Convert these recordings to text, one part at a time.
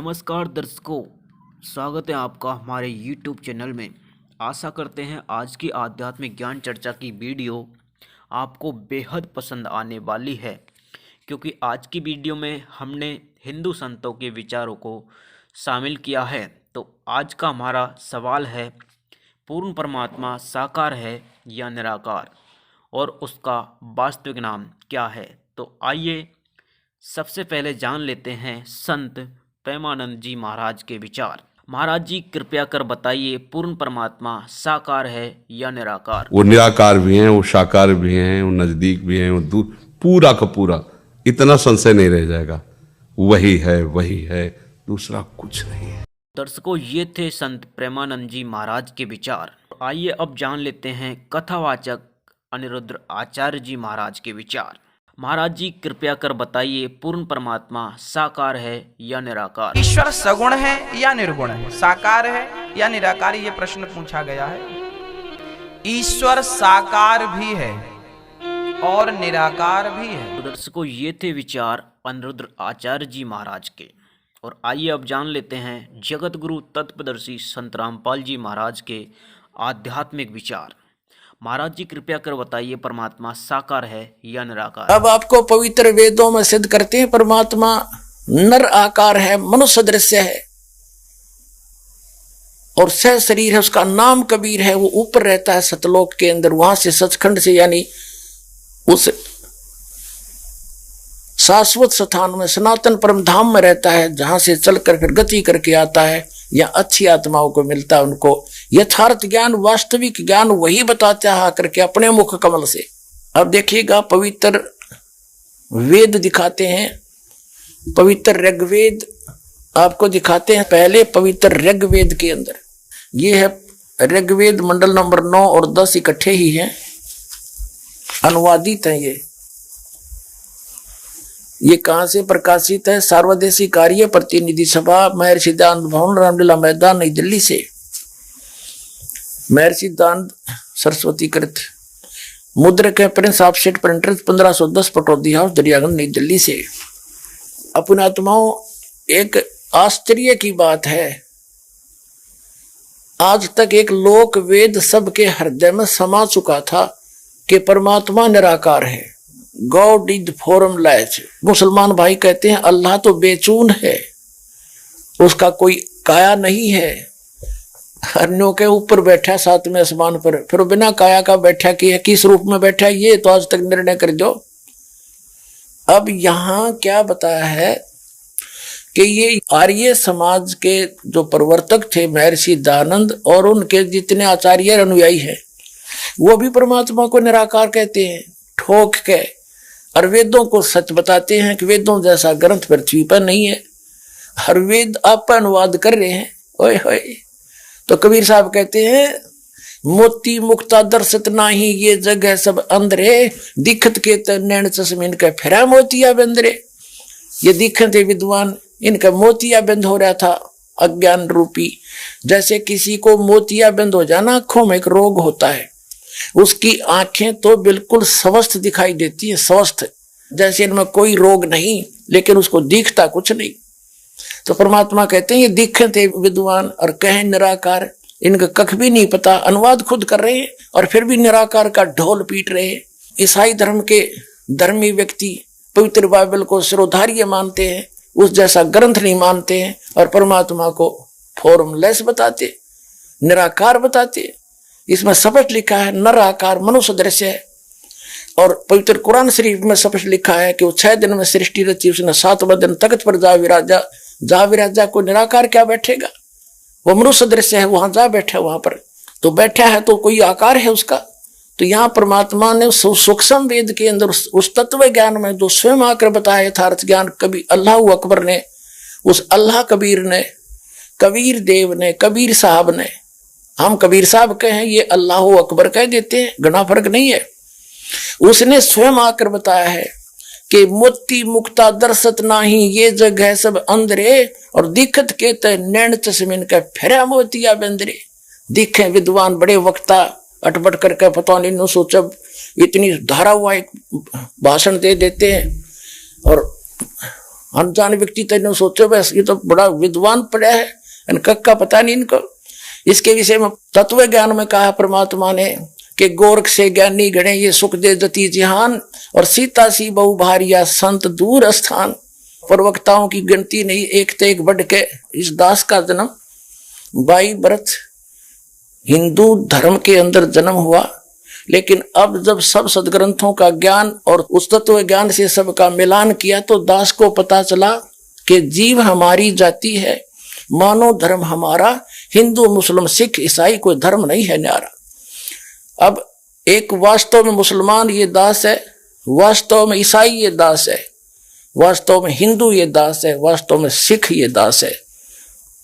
नमस्कार दर्शकों, स्वागत है आपका हमारे YouTube चैनल में। आशा करते हैं आज की आध्यात्मिक ज्ञान चर्चा की वीडियो आपको बेहद पसंद आने वाली है, क्योंकि आज की वीडियो में हमने हिंदू संतों के विचारों को शामिल किया है। तो आज का हमारा सवाल है, पूर्ण परमात्मा साकार है या निराकार, और उसका वास्तविक नाम क्या है? तो आइए सबसे पहले जान लेते हैं संत प्रेमानंद जी महाराज के विचार। महाराज जी कृपया कर बताइए, पूर्ण परमात्मा साकार है या निराकार? वो निराकार भी हैं, वो साकार भी हैं, वो नजदीक भी हैं, वो दूर, पूरा का पूरा, इतना संशय नहीं रह जाएगा। वही है, दूसरा कुछ नहीं है। दर्शकों, ये थे संत प्रेमानंद जी महाराज के विचार। आइए अब जान लेते हैं कथावाचक अनिरुद्ध आचार्य जी महाराज के विचार। महाराज जी कृपया कर बताइए, पूर्ण परमात्मा साकार है या निराकार? ईश्वर सगुण है या निर्गुण है, साकार है या निराकार, ये प्रश्न पूछा गया है। ईश्वर साकार भी है और निराकार भी है। तो दर्शकों, ये थे विचार अनिरुद्ध आचार्य जी महाराज के। और आइए अब जान लेते हैं जगत गुरु तत्वदर्शी संत रामपाल जी महाराज के आध्यात्मिक विचार। महाराज जी कृपया कर बताइए, परमात्मा साकार है या निराकार? अब आपको पवित्र वेदों में सिद्ध करते हैं परमात्मा नर आकार है, मनुष्य दृश्य है और सह शरीर है। उसका नाम कबीर है। वो ऊपर रहता है सतलोक के अंदर, वहां से सचखंड से यानी उस शाश्वत स्थान में सनातन परम धाम में रहता है, जहां से चलकर फिर गति करके आता है। या अच्छी आत्माओं को मिलता है, उनको यथार्थ ज्ञान, वास्तविक ज्ञान वही बताता है आकर के अपने मुख कमल से। अब देखिएगा, पवित्र वेद दिखाते हैं, पवित्र ऋग्वेद आपको दिखाते हैं। पहले पवित्र ऋग्वेद के अंदर ये है ऋग्वेद मंडल नंबर 9 और 10 इकट्ठे ही हैं, अनुवादित हैं। ये कहां से प्रकाशित है? सार्वदेशी कार्य प्रतिनिधि सभा, महर्षि दयानंद भवन, रामलीला मैदान, नई दिल्ली से। महर्षि दयानंद सरस्वती कृत, मुद्रक है Prince offset printers, 1510, Pataudi house, Daryaganj, नई दिल्ली से। अपने आत्माओं, एक आश्चर्य की बात है, आज तक एक लोक वेद सबके हृदय में समा चुका था कि परमात्मा निराकार है। God is formless. मुसलमान भाई कहते हैं अल्लाह तो बेचून है, उसका कोई काया नहीं है, हरनों के ऊपर बैठा सातवें आसमान पर, फिर बिना काया का बैठा कि है, किस रूप में बैठा, ये तो आज तक निर्णय कर दो। अब यहां क्या बताया है कि ये आर्य समाज के जो प्रवर्तक थे महर्षि दयानंद और उनके जितने आचार्य अनुयायी हैं, वो भी परमात्मा को निराकार कहते हैं ठोक के, और वेदों को सच बताते हैं कि वेदों जैसा ग्रंथ पृथ्वी पर नहीं है। हर वेद आप अनुवाद कर रहे हैं, ओए होए। तो कबीर साहब कहते हैं, मोती मुक्ता दर्शत नाही, ये जग है सब अंधरे, दिखत के नैन चश्मे इनका फिरा मोतिया बंदरे। ये दिखते विद्वान, इनका मोतिया बंद हो रहा था अज्ञान रूपी। जैसे किसी को मोतिया बंद हो जाना, आंखों में एक रोग होता है, उसकी आंखें तो बिल्कुल स्वस्थ दिखाई देती है, स्वस्थ, जैसे इनमें कोई रोग नहीं, लेकिन उसको दिखता कुछ नहीं। तो परमात्मा कहते हैं ये दिखे थे विद्वान और कहें निराकार, इनका कख भी नहीं पता, अनुवाद खुद कर रहे हैं और फिर भी निराकार का ढोल पीट रहे हैं। ईसाई धर्म के धर्मी व्यक्ति पवित्र बाइबल को सिरोधार्य मानते हैं, उस जैसा ग्रंथ नहीं मानते हैं, और परमात्मा को फॉर्मलेस बताते, निराकार बताते। इसमें स्पष्ट लिखा है नर आकार, मनुष्य दृश्य है। और पवित्र कुरान शरीफ में स्पष्ट लिखा है कि वो 6 दिन में सृष्टि रची, उसने 7वां दिन तख्त पर जा विराजा। को निराकार क्या बैठेगा? वो मनुष्य दृश्य है, वहां जा बैठा, वहां पर तो बैठा है, तो कोई आकार है उसका। तो यहाँ परमात्मा ने सूक्ष्म वेद के अंदर उस तत्व ज्ञान में जो स्वयं आकर बताया यथार्थ ज्ञान, कभी अल्लाह अकबर ने, उस अल्लाह कबीर ने, कबीर देव ने, कबीर साहब ने, हम कबीर साहब कहें, ये अल्लाह अकबर कह देते हैं, घना फर्क नहीं है। उसने स्वयं आकर बताया है कि मोती मुक्ता दर्शत नाही, ये जग है सब अंधरे, और दिखत के ते नैन चश्मे इनका फिरा मोतिया बंदरे। दिखे विद्वान बड़े वक्ता अटपट करके पता नहीं नो सोचब इतनी धारा हुआ एक भाषण दे देते हैं, और अनजान व्यक्ति तेने सोचो बस ये तो बड़ा विद्वान पड़ा है, इनका का पता नहीं इनको। इसके विषय में तत्व ज्ञान में कहा परमात्मा ने कि गोरख से ज्ञानी गणे ये सुख दे जति जिहान, और सीता सी बहु भारिया संत दूर स्थान। प्रवक्ताओं की गिनती नहीं, एक ते एक बढ़ के। इस दास का जन्म 22 वर्ष हिंदू धर्म के अंदर जन्म हुआ, लेकिन अब जब सब सदग्रंथों का ज्ञान और उस तत्व ज्ञान से सबका मिलान किया तो दास को पता चला कि जीव हमारी जाति है, मानव धर्म हमारा, हिंदू मुस्लिम सिख ईसाई कोई धर्म नहीं है न्यारा। अब एक वास्तव में मुसलमान ये दास है, वास्तव में ईसाई ये दास है, वास्तव में हिंदू ये दास है, वास्तव में सिख ये दास है,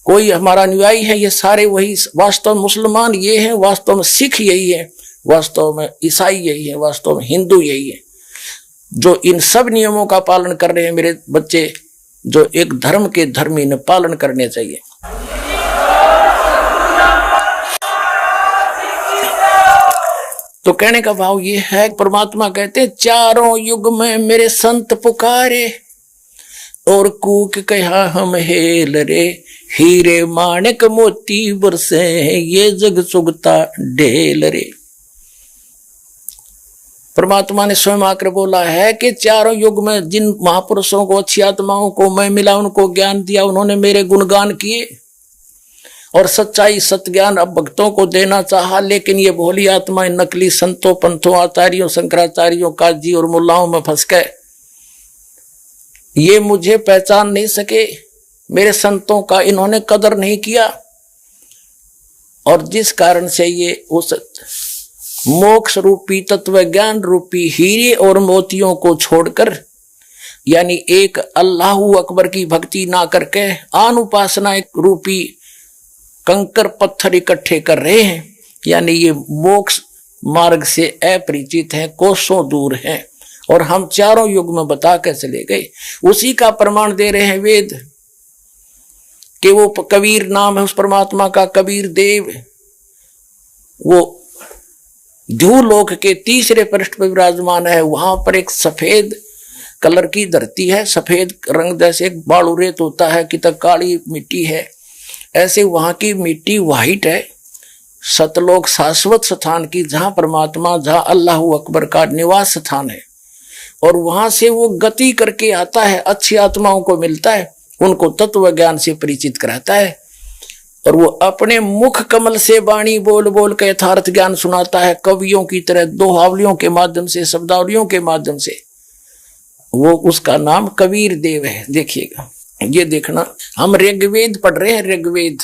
कोई हमारा अनुयायी है, ये सारे वही। वास्तव में मुसलमान ये है, वास्तव में सिख यही है, वास्तव में ईसाई यही है, वास्तव में हिंदू यही है। जो इन सब नियमों का पालन कर रहे हैं मेरे बच्चे, जो एक धर्म के धर्मी ने पालन करने चाहिए। तो कहने का भाव ये है, परमात्मा कहते चारों युग में मेरे संत पुकारे, और कूक कहा हम हेल रे, हीरे माणिक मोती बरसे ये जग सुगता ढेल रे। परमात्मा ने स्वयं आकर बोला है कि चारों युग में जिन महापुरुषों को, अच्छी आत्माओं को मैं मिला, उनको ज्ञान दिया, उन्होंने मेरे गुणगान किए और सच्चाई सत्य ज्ञान अब भक्तों को देना चाहा, लेकिन ये भोली आत्माएं नकली संतों पंथों आचार्यों शंकराचार्यों काजी और मुल्लाओं में फंस गए। ये मुझे पहचान नहीं सके, मेरे संतों का इन्होंने कदर नहीं किया, और जिस कारण से ये उस मोक्ष रूपी तत्व ज्ञान रूपी हीरे और मोतियों को छोड़कर, यानी एक अल्लाहू अकबर की भक्ति ना करके अनुपासना रूपी कंकर पत्थर इकट्ठे कर रहे हैं, यानी ये मोक्ष मार्ग से अपरिचित हैं, कोसों दूर हैं, और हम चारों युग में बता के चले गए। उसी का प्रमाण दे रहे हैं वेद कि वो कबीर नाम है उस परमात्मा का, कबीर देव, वो ध्रुवलोक के तीसरे पृष्ठ पर विराजमान है। वहां पर एक सफेद कलर की धरती है, सफेद रंग जैसे बालू रेत होता है कि तक काली मिट्टी है, ऐसे वहां की मिट्टी वाइट है। सतलोक शाश्वत स्थान की, जहां परमात्मा, जहां अल्लाह अकबर का निवास स्थान है, और वहां से वो गति करके आता है, अच्छी आत्माओं को मिलता है, उनको तत्व ज्ञान से परिचित कराता है, और वो अपने मुख कमल से वाणी बोल बोल के यथार्थ ज्ञान सुनाता है, कवियों की तरह दोहावलियों के माध्यम से, शब्दावलियों के माध्यम से। वो उसका नाम कबीर देव है। देखिएगा, ये देखना, हम ऋग्वेद पढ़ रहे हैं, ऋग्वेद,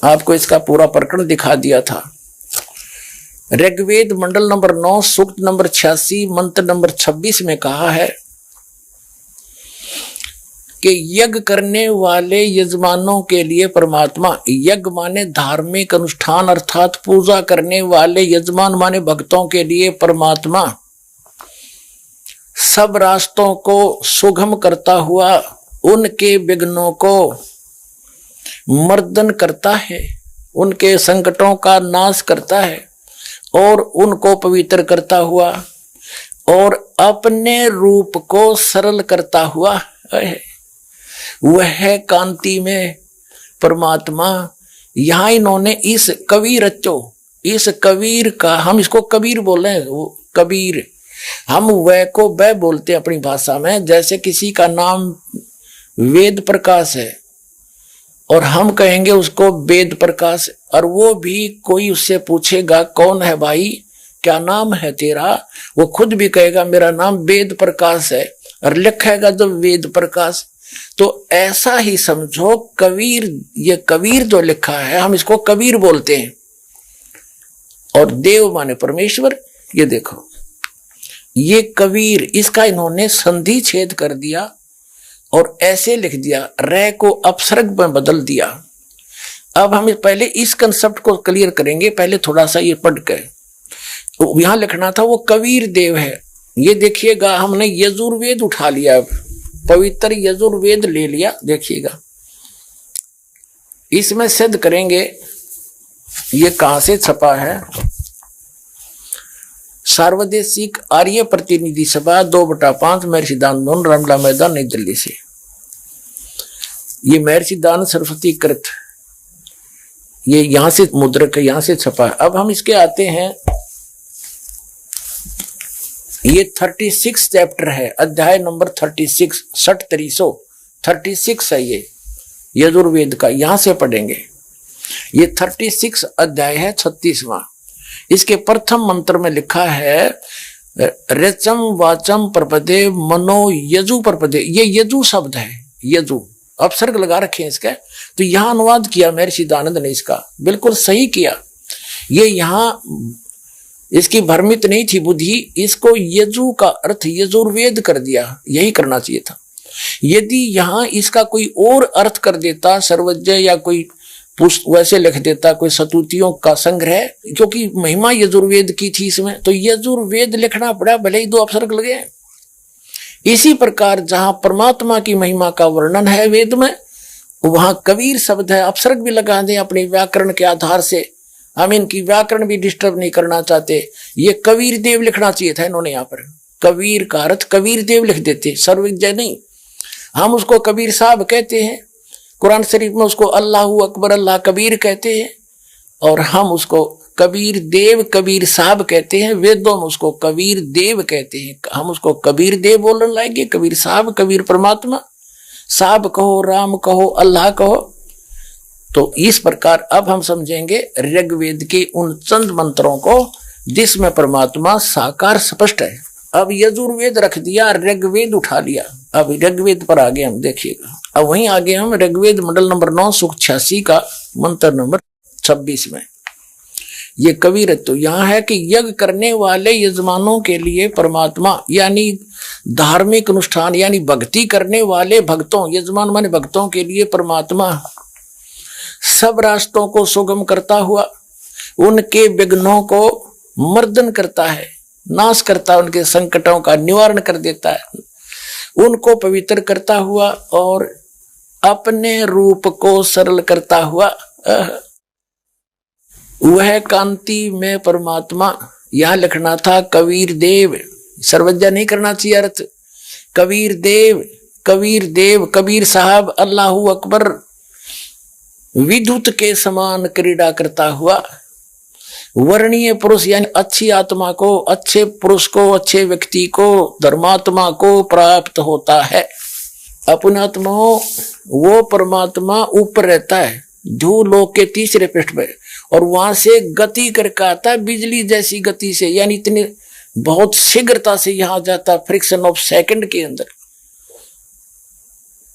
आपको इसका पूरा प्रकरण दिखा दिया था। ऋग्वेद मंडल नंबर 9 सूक्त नंबर 86 मंत्र नंबर 26 में कहा है कि यज्ञ करने वाले यजमानों के लिए परमात्मा, यज्ञ माने धार्मिक अनुष्ठान अर्थात पूजा करने वाले यजमान माने भक्तों के लिए परमात्मा सब रास्तों को सुगम करता हुआ उनके विघ्नों को मर्दन करता है, उनके संकटों का नाश करता है, और उनको पवित्र करता हुआ और अपने रूप को सरल करता हुआ है। वह कांति में परमात्मा, यहां इन्होंने इस कबीर रचो, इस कबीर का, हम इसको कबीर बोले हैं, वो कबीर, हम वह को वह बोलते हैं अपनी भाषा में। जैसे किसी का नाम वेद प्रकाश है और हम कहेंगे उसको वेद प्रकाश, और वो भी कोई उससे पूछेगा कौन है भाई, क्या नाम है तेरा, वो खुद भी कहेगा मेरा नाम वेद प्रकाश है, और लिखेगा जो वेद प्रकाश। तो ऐसा ही समझो कबीर, ये कबीर जो लिखा है हम इसको कबीर बोलते हैं, और देव माने परमेश्वर। ये देखो, ये कबीर, इसका इन्होंने संधि छेद कर दिया और ऐसे लिख दिया, रे को अपसर्ग में बदल दिया। अब हम पहले इस कंसेप्ट को क्लियर करेंगे, पहले थोड़ा सा ये पढ़ के। तो यहां लिखना था वो कबीर देव है। ये देखिएगा, हमने यजुर्वेद उठा लिया, पवित्र यजुर्वेद ले लिया। देखिएगा, इसमें सिद्ध करेंगे ये कहां से छपा है। सार्वदेशिक आर्य प्रतिनिधि सभा 2/5 महर्षि दानंद रामला मैदान नई दिल्ली से। ये महर्षि दानंद सरस्वती कृत, ये यहां से मुद्रक, यहां से छपा। अब हम इसके आते हैं, ये 36 चैप्टर है, अध्याय नंबर 36, 36 है ये यजुर्वेद का, यहां से पढ़ेंगे। ये 36 अध्याय है, 36वां। इसके प्रथम मंत्र में लिखा है रचम वाचम प्रपदे मनो यजु प्रपदे। ये यजु शब्द है, यजु अपसर्ग लगा रखे हैं इसका, तो यहां अनुवाद किया महर्षि दानंद ने, इसका बिल्कुल सही किया। ये यहां इसकी भ्रमित नहीं थी बुद्धि, इसको यजु का अर्थ यजुर्वेद कर दिया, यही करना चाहिए था। यदि यहां इसका कोई और अर्थ कर देता, सर्वज्ञ या कोई वैसे लिख देता, कोई सतुतियों का संग्रह, क्योंकि महिमा यजुर्वेद की थी इसमें, तो यजुर्वेद लिखना पड़ा, भले ही 2 अपसर्ग लगे। इसी प्रकार जहां परमात्मा की महिमा का वर्णन है वेद में, वहां कबीर शब्द है, अपसर्ग भी लगा दें अपने व्याकरण के आधार से। हम इनकी व्याकरण भी डिस्टर्ब नहीं करना चाहते। ये कबीर देव लिखना चाहिए था इन्होंने, यहाँ पर कबीर का अर्थ कबीर देव लिख देते, सर्वज्ञ नहीं। हम उसको कबीर साहब कहते हैं, कुरान शरीफ में उसको अल्लाहू अकबर अल्लाह कबीर कहते हैं, और हम उसको कबीर देव कबीर साहब कहते हैं। वेदों में उसको कबीर देव कहते हैं, हम उसको कबीर देव बोलने लाएंगे। कबीर साहब, कबीर परमात्मा, साहब कहो, राम कहो, अल्लाह कहो। तो इस प्रकार अब हम समझेंगे ऋग्वेद के उन चंद मंत्रों को जिसमें परमात्मा साकार स्पष्ट है। अब यजुर्वेद रख दिया, ऋग्वेद उठा लिया। अब ऋग्वेद पर आगे हम देखिएगा। अब वहीं आगे हम ऋग्वेद मंडल नंबर 9 सूक्त 86 का मंत्र नंबर 26 में ये कबीर तो यहाँ है कि यज्ञ करने वाले यजमानों के लिए परमात्मा, यानी धार्मिक अनुष्ठान यानी भक्ति करने वाले भक्तों, यजमान माने भक्तों के लिए परमात्मा सब रास्तों को सुगम करता हुआ उनके विघ्नों को मर्दन करता है, नाश करता है, उनके संकटों का निवारण कर देता है, उनको पवित्र करता हुआ और अपने रूप को सरल करता हुआ वह कांति में परमात्मा। यहां लिखना था कबीर देव, सर्वज्ञ नहीं करना चाहिए अर्थ। कबीर देव, कबीर देव, कबीर साहब, अल्लाहू अकबर, विद्युत के समान क्रीड़ा करता हुआ वर्णीय पुरुष यानी अच्छी आत्मा को, अच्छे पुरुष को, अच्छे व्यक्ति को, धर्मात्मा को प्राप्त होता है। अपने आत्माओं वो परमात्मा ऊपर रहता है धूलोक के 3रे पृष्ठ पे, और वहां से गति करके आता है बिजली जैसी गति से, यानी इतनी बहुत शीघ्रता से यहां जाता, फ्रिक्शन ऑफ सेकंड के अंदर।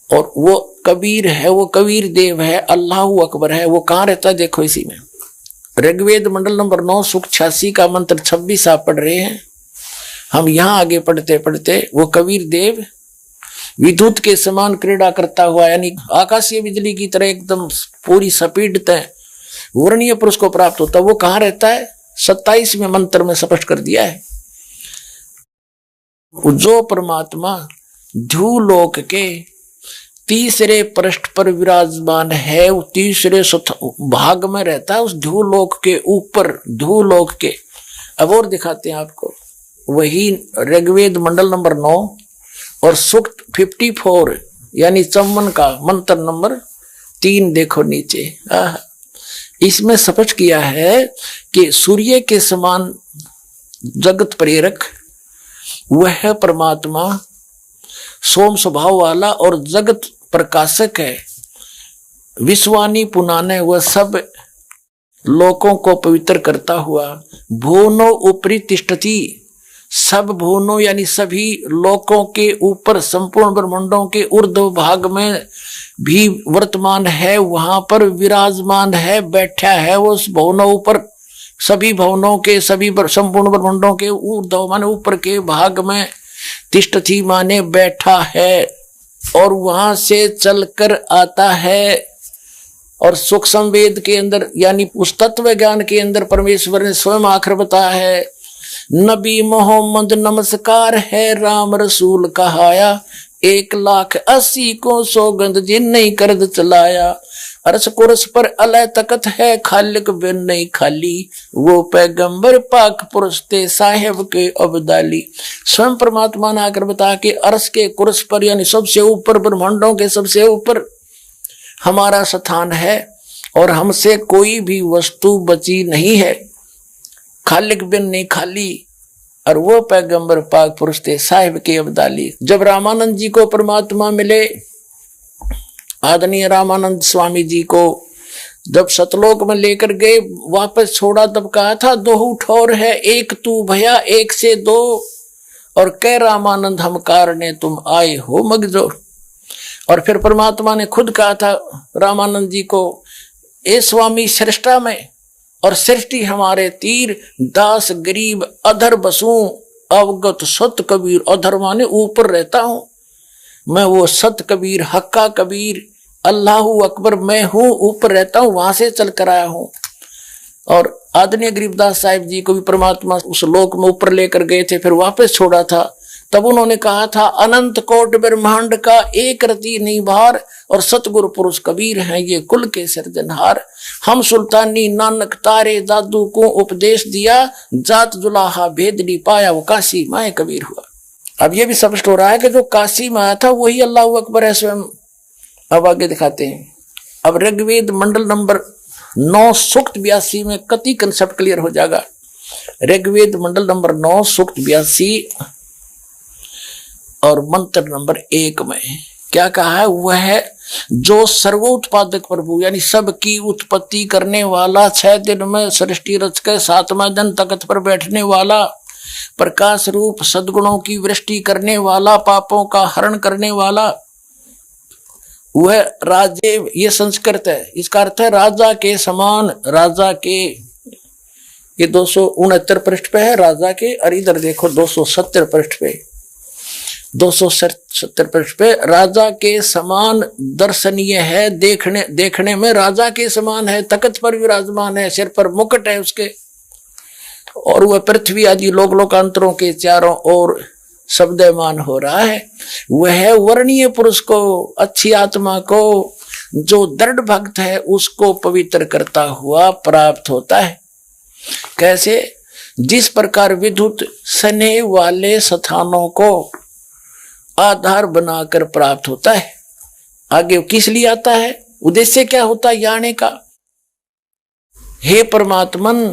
और वो कबीर है, वो कबीर देव है, अल्लाहू अकबर है। वो कहां रहता है देखो इसी में, ऋग्वेद मंडल नंबर 9 सूक्त 86 का मंत्र 26 आप पढ़ रहे हैं। हम यहां आगे पढ़ते पढ़ते वो कबीर देव विद्युत के समान क्रीड़ा करता हुआ, यानी आकाशीय बिजली की तरह एकदम पूरी स्पीड तय वर्णीय पुरुष को प्राप्त होता। वो कहां रहता है 27वें मंत्र में स्पष्ट कर दिया है। जो परमात्मा धूलोक के 3रे पृष्ठ पर विराजमान है, वो 3रे भाग में रहता है, उस धूलोक के ऊपर, धूलोक के। अब और दिखाते हैं आपको, वही ऋग्वेद मंडल नंबर 9 और सूक्त 54 यानी 54 का मंत्र नंबर 3 देखो नीचे। इसमें स्पष्ट किया है कि सूर्य के समान जगत प्रेरक वह परमात्मा सोम स्वभाव वाला और जगत प्रकाशक है, विश्वानी पुनाने वह सब लोकों को पवित्र करता हुआ भुवनो ऊपरी तिष्ठति, सब भुवनों यानी सभी लोकों के ऊपर, संपूर्ण ब्रह्मांडों के ऊर्ध्व भाग में भी वर्तमान है, वहां पर विराजमान है, बैठा है वो उस भुवनों ऊपर, सभी भुवनों के, सभी संपूर्ण ब्रह्मांडों के ऊर्ध्व माने ऊपर के भाग में, तिष्ठति माने बैठा है, और वहां से चलकर आता है। और सूक्ष्म वेद के अंदर यानी उस तत्व ज्ञान के अंदर परमेश्वर ने स्वयं आखिर बताया है, नबी मोहम्मद नमस्कार है, राम रसूल कहाया, 1,80,000 को सौगंध जिन नहीं करद चलाया, अरस कुरस पर अलय तकत है, खालिक बिन नहीं खाली, वो पैगंबर पाक पुरुष थे साहेब के अब्दाली। स्वयं परमात्मा ने आकर बताया कि अरस के कुरस पर यानी सबसे ऊपर, ब्रह्मांडों के सबसे ऊपर हमारा स्थान है और हमसे कोई भी वस्तु बची नहीं है, खालिक बिन नहीं खाली, और वो पैगंबर पाक पुरुष थे साहिब के अब्दाली। जब रामानंद जी को परमात्मा मिले, आदरणीय रामानंद स्वामी जी को जब सतलोक में लेकर गए, वापस छोड़ा, तब कहा था दो ठोर है, एक तू भया एक से दो, और कह रामानंद हम कारणे तुम आए हो मगजो। और फिर परमात्मा ने खुद कहा था रामानंद जी को, ए स्वामी सृष्टा में और सृष्टि हमारे तीर, दास गरीब अधर बसूं, अवगत सत कबीर। अधर माने ऊपर रहता हूं मैं, वो सत कबीर हक्का कबीर अल्लाहू अकबर मैं हूं, ऊपर रहता हूं, वहां से चल कर आया हूं। और आदरणीय गरीबदास साहिब जी को भी परमात्मा उस लोक में ऊपर लेकर गए थे, फिर वापस छोड़ा था। तब उन्होंने कहा था अनंत कोट ब्रह्मांड का एक रति नहीं भार, और सतगुरु पुरुष कबीर हैं ये कुल के सिरजनहार। हम सुल्तानी नानक तारे दादू को उपदेश दिया, जात जुलाहा भेद नहीं पाया, वो काशी माए कबीर हुआ। अब ये भी स्पष्ट हो रहा है कि जो काशी में आया था वही अल्लाह अकबर है स्वयं। अब आगे दिखाते हैं। अब ऋग्वेद मंडल नंबर 9 सूक्त 82 में कति कंसेप्ट क्लियर हो जाएगा। ऋग्वेद मंडल नंबर 9 सूक्त 82 और मंत्र नंबर 1 में क्या कहा है? वह है जो सर्वोत्पादक प्रभु यानी सबकी उत्पत्ति करने वाला, 6 दिन में सृष्टि रच के 7वां दिन तख्त पर बैठने वाला, प्रकाश रूप सद्गुणों की वृष्टि करने वाला, पापों का हरण करने वाला, वह राजे, ये संस्कृत है, इसका अर्थ है राजा के समान। राजा के, ये 269 पृष्ठ पे है राजा के, और इधर देखो 270 पृष्ठ पे, 270 पृष्ठ पे राजा के समान दर्शनीय है, देखने में राजा के समान है, तख्त पर विराजमान है, सिर पर मुकुट है उसके, और वह पृथ्वी आदि लोक लोकांतरों के चारों ओर शब्दमान हो रहा है। वह वर्णीय पुरुष को, अच्छी आत्मा को, जो दृढ़ भक्त है उसको पवित्र करता हुआ प्राप्त होता है। कैसे? जिस प्रकार विद्युत स्नेह वाले स्थानों को आधार बनाकर प्राप्त होता है। आगे किस लिए आता है? उद्देश्य क्या होता है आने का? हे परमात्मन,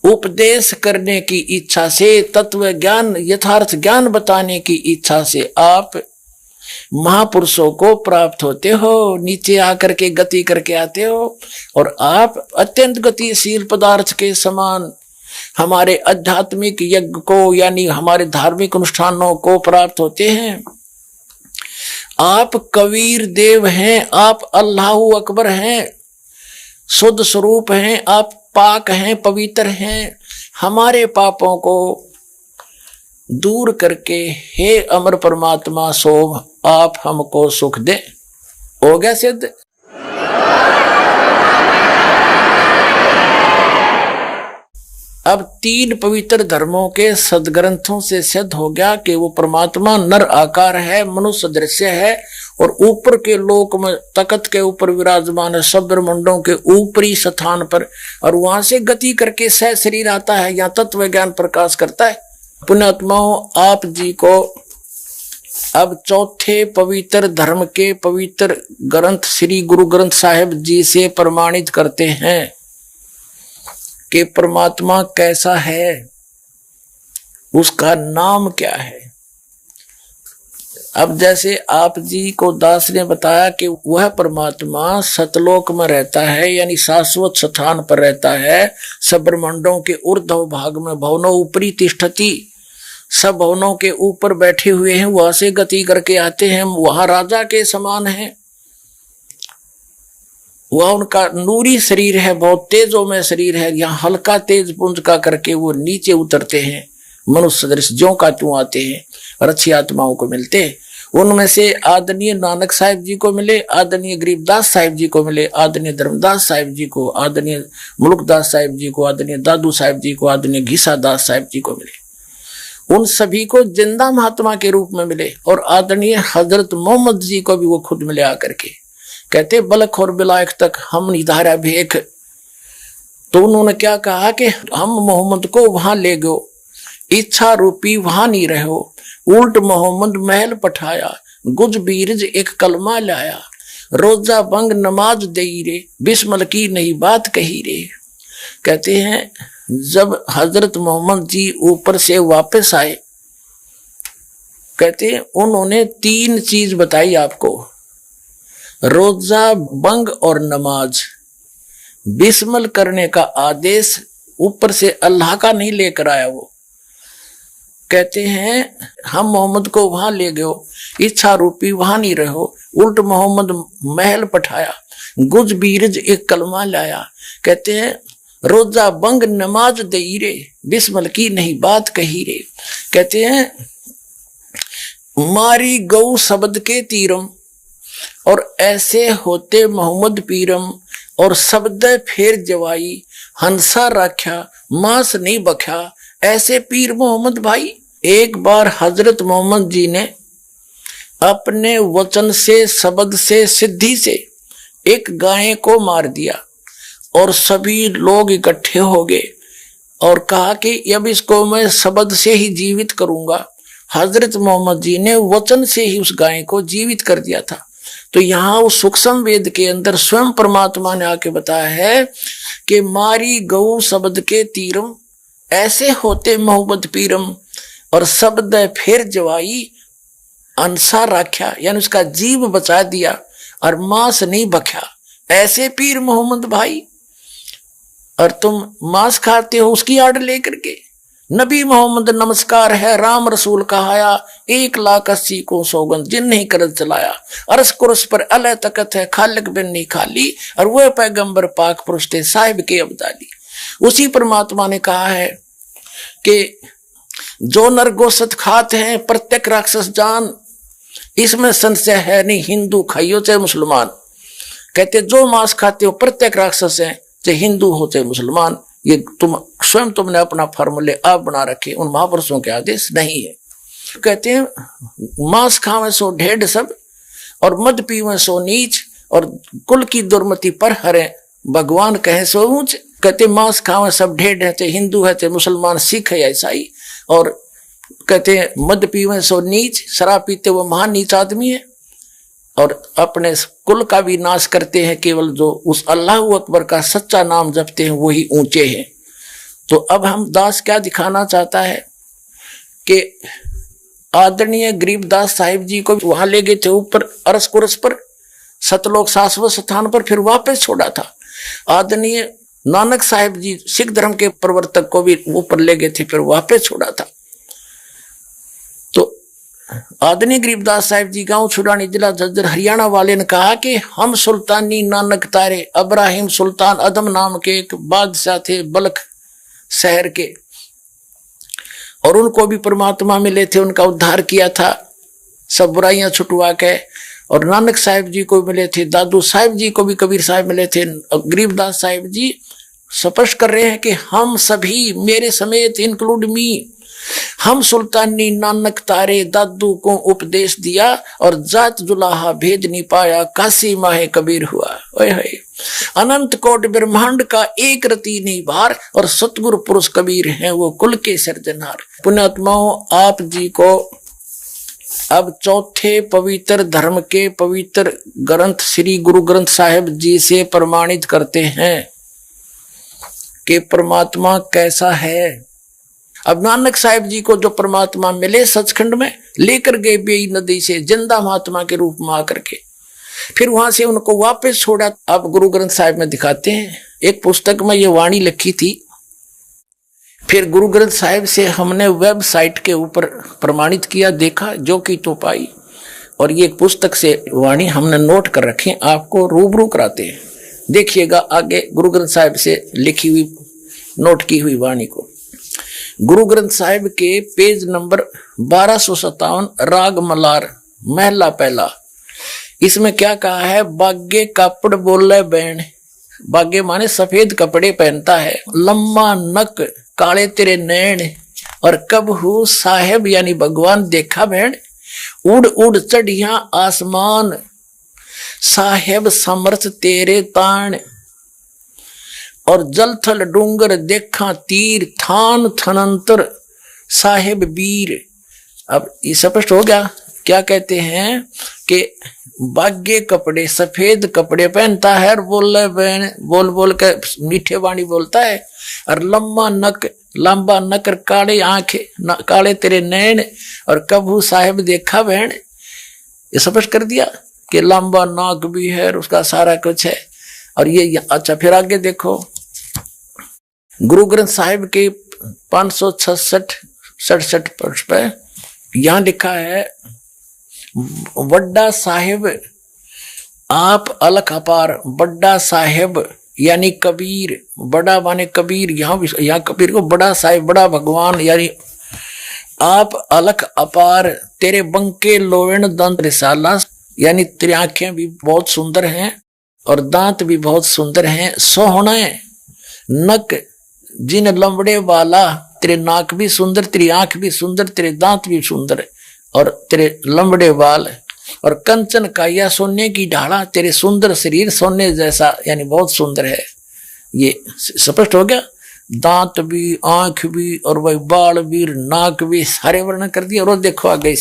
उपदेश करने की इच्छा से, तत्व ज्ञान यथार्थ ज्ञान बताने की इच्छा से आप महापुरुषों को प्राप्त होते हो, नीचे आकर के गति करके आते हो, और आप अत्यंत गतिशील पदार्थ के समान हमारे आध्यात्मिक यज्ञ को यानी हमारे धार्मिक अनुष्ठानों को प्राप्त होते हैं। आप कबीर देव हैं, आप अल्लाहू अकबर हैं, शुद्ध स्वरूप हैं, आप पाक हैं, पवित्र हैं। हमारे पापों को दूर करके हे अमर परमात्मा सोम आप हमको सुख दे। हो गया सिद्ध। अब 3 पवित्र धर्मों के सदग्रंथों से सिद्ध हो गया कि वो परमात्मा नर आकार है, मनुष्य दृश्य है, और ऊपर के लोक में तख्त के ऊपर विराजमान है, सब ब्रह्मांडों के ऊपरी स्थान पर, और वहां से गति करके सह शरीर आता है, यहाँ तत्व ज्ञान प्रकाश करता है। पुण्यात्माओं, आप जी को अब चौथे पवित्र धर्म के पवित्र ग्रंथ श्री गुरु ग्रंथ साहिब जी से प्रमाणित करते हैं कि परमात्मा कैसा है, उसका नाम क्या है। अब जैसे आप जी को दास ने बताया कि वह परमात्मा सतलोक में रहता है यानी शाश्वत स्थान पर रहता है, सब ब्रह्मांडों के ऊर्ध्व भाग में, भवनों ऊपरी तिष्ठति, सब भवनों के ऊपर बैठे हुए हैं, वहां से गति करके आते हैं, वहां राजा के समान है। वह उनका नूरी शरीर है, बहुत तेजों में शरीर है, यहाँ हल्का तेज पुंज का करके वो नीचे उतरते हैं, मनुष्य दृश्य ज्यों का त्यों आते हैं और अच्छी आत्माओं को मिलते हैं। उनमें से आदरणीय नानक साहिब जी को मिले, आदरणीय गरीबदास साहिब जी को मिले, आदरणीय धर्मदास साहिब जी को, आदरणीय मुल्कदास साहिब जी को, आदरणीय दादू साहिब जी को, आदरणीय घीसा दास साहिब जी को मिले। उन सभी को जिंदा महात्मा के रूप में मिले, और आदरणीय हजरत मोहम्मद जी को भी वो खुद मिले आकर के, कहते बलख और बिलायक तक हम निधारा भेख। तो उन्होंने क्या कहा कि हम मोहम्मद को वहां ले गयो, इच्छा रूपी वहां नहीं रहो, उल्ट मोहम्मद महल पठाया, गुज बीरज एक कलमा लाया, रोजा बंग नमाज दे रे, बिस्मल की नहीं बात कही रे। कहते हैं जब हजरत मोहम्मद जी ऊपर से वापस आए, कहते हैं उन्होंने 3 चीज बताई आपको, रोजा बंग और नमाज। बिस्मल करने का आदेश ऊपर से अल्लाह का नहीं लेकर आया वो। कहते हैं हम मोहम्मद को वहां ले गयो, इच्छा रूपी वहां नहीं रहो, उल्ट मोहम्मद महल पठाया, गुज बीरज एक कलमा लाया। कहते हैं रोजा बंग नमाज दे रे, बिस्मल की नहीं बात कही रे। कहते हैं मारी गौ शब्द के तीरम, और ऐसे होते मोहम्मद पीरम, और शब्द फेर जवाई, हंसा राख्या मांस नहीं बख्या, ऐसे पीर मोहम्मद भाई। एक बार हजरत मोहम्मद जी ने अपने वचन से, शब्द से, सिद्धि से एक गाय को मार दिया और सभी लोग इकट्ठे हो गए और कहा कि अब इसको मैं शब्द से ही जीवित करूंगा। हजरत मोहम्मद जी ने वचन से ही उस गाय को जीवित कर दिया था। तो यहाँ उस सूक्ष्म वेद के अंदर स्वयं परमात्मा ने आके बताया है कि मारी गौ शब्द के तीरम, ऐसे होते मोहम्मद पीरम, और शब्द फिर जवाई अंसा राख्या, यानी उसका जीव बचा दिया और मांस नहीं बख्या, ऐसे पीर मोहम्मद भाई। और तुम मांस खाते हो उसकी आड़ लेकर के। नबी मोहम्मद नमस्कार है, राम रसूल कहाया, 1,80,000 को सौगंध जिन नहीं कर चलाया, अरस कुरस पर अल तकत है, खालिक बिन नहीं खाली, और वह पैगंबर पाक पुरुष थे साहिब के अब्दाली। उसी परमात्मा ने कहा है कि जो नर गोश्त खाते हैं प्रत्येक राक्षस जान, इसमें संशय है नहीं, हिंदू खाइयो चाहे मुसलमान। कहते जो मांस खाते हो प्रत्येक राक्षस है, चाहे हिंदू हो चाहे मुसलमान। ये तुमने अपना फॉर्मूले आप बना रखे, उन महापुरुषों के आदेश नहीं है। कहते हैं मांस खावे सो ढेढ़ सब, और मद पीवे सो नीच, और कुल की दुर्मति पर हरे, भगवान कहे सो ऊंच। कहते मांस खावे सब ढेढ़ है, चाहे हिंदू है चाहे मुसलमान, सिख है या ईसाई। और कहते हैं मद पीवे सो नीच, शराब पीते वो महान नीच आदमी है, और अपने कुल का भी नाश करते हैं। केवल जो उस अल्लाह अकबर का सच्चा नाम जपते हैं वही ऊंचे हैं। तो अब हम दास क्या दिखाना चाहता है कि आदरणीय गरीबदास साहिब जी को वहां ले गए थे ऊपर अरस कुरस पर, सतलोक शाश्वत स्थान पर, फिर वापस छोड़ा था। आदरणीय नानक साहिब जी सिख धर्म के प्रवर्तक को भी ऊपर ले गए थे, फिर वापस छोड़ा था। तो आदरणीय गरीबदास साहिब जी गांव छुड़ानी, जिला झज्जर, हरियाणा वाले ने कहा कि हम सुल्तानी नानक तारे, अब्राहिम सुल्तान अदम नाम के एक बादशाह थे बलख शहर के, और उनको भी परमात्मा मिले थे, उनका उद्धार किया था सब बुराइयां छुटवा के। और नानक साहिब जी को मिले थे, दादू साहिब जी को भी कबीर साहिब मिले थे। गरीबदास साहिब जी स्पष्ट कर रहे हैं कि हम सभी, मेरे समेत इंक्लूड मी, हम सुल्तानी नानक तारे दादू को उपदेश दिया, और जात जुलाहा भेद नहीं पाया, काशी माहे कबीर हुआ। ओए अनंत कोट ब्रह्मांड का एक रति नहीं भार, और सतगुरु पुरुष कबीर हैं वो कुल के सर्जनहार। पुण्यात्माओं, आप जी को अब चौथे पवित्र धर्म के पवित्र ग्रंथ श्री गुरु ग्रंथ साहिब जी से प्रमाणित करते हैं कि परमात्मा कैसा है। अब नानक साहिब जी को जो परमात्मा मिले सचखंड में, लेकर गए बेई नदी से जिंदा महात्मा के रूप में आकर के, फिर वहां से उनको वापस छोड़ा। अब गुरु ग्रंथ साहिब में दिखाते हैं, एक पुस्तक में ये वाणी लिखी थी, फिर गुरु ग्रंथ साहिब से हमने वेबसाइट के ऊपर प्रमाणित किया, देखा जो कि तो पाई, और ये पुस्तक से वाणी हमने नोट कर रखे, आपको रूबरू कराते हैं। देखिएगा आगे गुरु ग्रंथ साहिब से लिखी हुई, नोट की हुई वाणी को। गुरु ग्रंथ साहिब के पेज नंबर 1257, राग मलार, महला पहला। इसमें क्या कहा है, बागे कापड़ बोले बैन, बागे माने सफेद कपड़े पहनता है, लम्मा नक काले तेरे नैन, और कब हु साहेब यानी भगवान देखा बैन, उड़ उड़ चढ़िया आसमान, साहेब समर्थ तेरे ताण, और जल थल डूंगर देखा तीर, थान थनंतर साहेब वीर। अब ये स्पष्ट हो गया। क्या कहते हैं कि बागे कपड़े, सफेद कपड़े पहनता है और बोल बोल कर मीठे वाणी बोलता है, और लंबा नक काले आंखें, काले तेरे नैन, और कभू साहेब देखा बहन। ये स्पष्ट कर दिया कि लंबा नाक भी है और उसका सारा कुछ है। और ये अच्छा, फिर आगे देखो गुरु ग्रंथ साहिब के 567 पृष्ठ पे यहां लिखा है, वड्डा साहिब आप अलख अपार। बड़ा साहिब यानी कबीर, बड़ा माने कबीर, यहाँ कबीर को बड़ा साहिब, बड़ा भगवान यानी आप अलख अपार। तेरे बंके लोवेण दंत रिसाला, यानी तेरी आंखें भी बहुत सुंदर हैं और दांत भी बहुत सुंदर हैं। सोहने नक जिन लंबड़े वाला, तेरे नाक भी सुंदर, तेरी आंख भी सुंदर, तेरे दांत भी सुंदर और तेरे लंबड़े बाल। और कंचन काया सोने की ढाला, तेरे सुंदर शरीर सोने जैसा यानी बहुत सुंदर है। ये स्पष्ट हो गया। दांत भी, आंख भी और वही बाल भी, नाक भी, सारे वर्णन कर दिए। और देखो आगे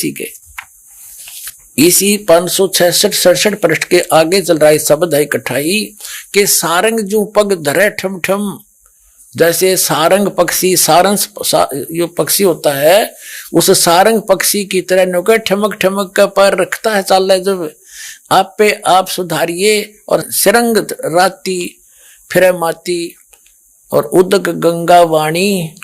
इसी 566-67 पृष्ठ के आगे चल रहा है शब्द है कठाई के सारंग जो पग धरे ठम ठम। जैसे सारंग पक्षी, जो पक्षी होता है उस सारंग पक्षी की तरह नौकर ठमक ठमक का पैर रखता है, चाल जब आप पे आप सुधारिए। और सिरंग राती फिर माती, और उदक गंगा वाणी,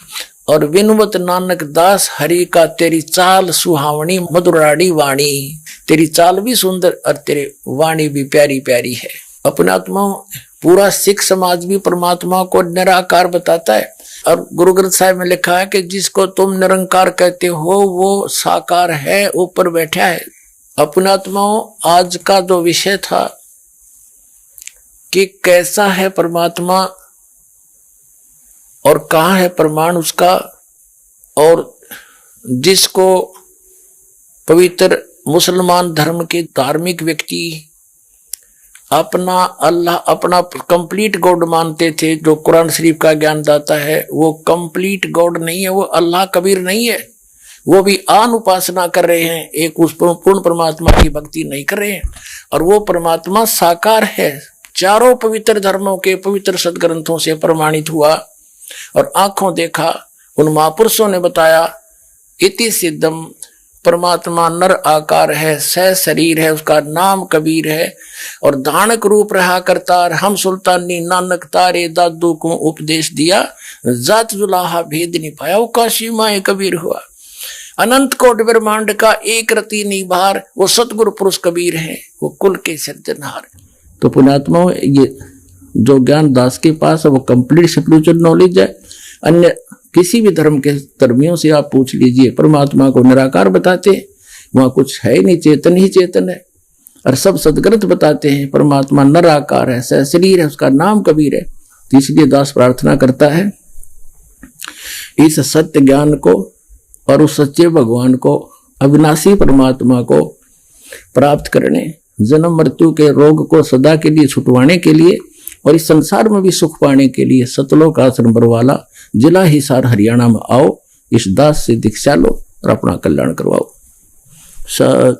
और विनवत नानक दास हरि का तेरी चाल सुहावनी मधुराड़ी वाणी। तेरी चाल भी सुंदर और तेरे वाणी भी प्यारी प्यारी है। अपने आत्मा पूरा सिख समाज भी परमात्मा को निराकार बताता है। और गुरु ग्रंथ साहिब में लिखा है कि जिसको तुम निरंकार कहते हो वो साकार है, ऊपर बैठा है। अपने आत्माओं, आज का जो विषय था कि कैसा है परमात्मा और कहाँ है प्रमाण उसका, और जिसको पवित्र मुसलमान धर्म के धार्मिक व्यक्ति अपना अल्लाह, अपना कंप्लीट गॉड मानते थे, जो कुरान शरीफ का ज्ञान दाता है, वो कंप्लीट गॉड नहीं है, वो अल्लाह कबीर नहीं है। वो भी आन उपासना कर रहे हैं, एक उस पूर्ण परमात्मा की भक्ति नहीं कर रहे हैं। और वो परमात्मा साकार है, चारों पवित्र धर्मों के पवित्र सदग्रंथों से प्रमाणित हुआ और आंखों देखा। उन महापुरुषों ने बताया, इति सिद्धम, परमात्मा नर आकार है, सह शरीर है, उसका नाम कबीर है। और धानक रूप रहा करतार, हम सुल्तानी नानक तारे दादू को उपदेश दिया। जात जुलाहा भेद नहीं पाया, वो काशी माए कबीर हुआ। अनंत कोट ब्रह्मांड का एक रति निभार, वो सतगुरु पुरुष कबीर है, वो कुल के सिरजनहार। तो पुण्यात्मा, ये जो ज्ञान दास के पास है वो कंप्लीट स्पिरिचुअल नॉलेज है। अन्य किसी भी धर्म के धर्मियों से आप पूछ लीजिए, परमात्मा को निराकार बताते हैं, वहां कुछ है ही नहीं, चेतन ही चेतन है। और सब सदग्रंथ बताते हैं परमात्मा निराकार है, सह शरीर है, उसका नाम कबीर है। तो इसलिए दास प्रार्थना करता है इस सत्य ज्ञान को और उस सच्चे भगवान को, अविनाशी परमात्मा को प्राप्त करने, जन्म मृत्यु के रोग को सदा के लिए छुटवाने के लिए और इस संसार में भी सुख पाने के लिए सतलोक आश्रम बरवाला, जिला हिसार, हरियाणा में आओ। इस दास से दीक्षा लो और अपना कल्याण करवाओ। सत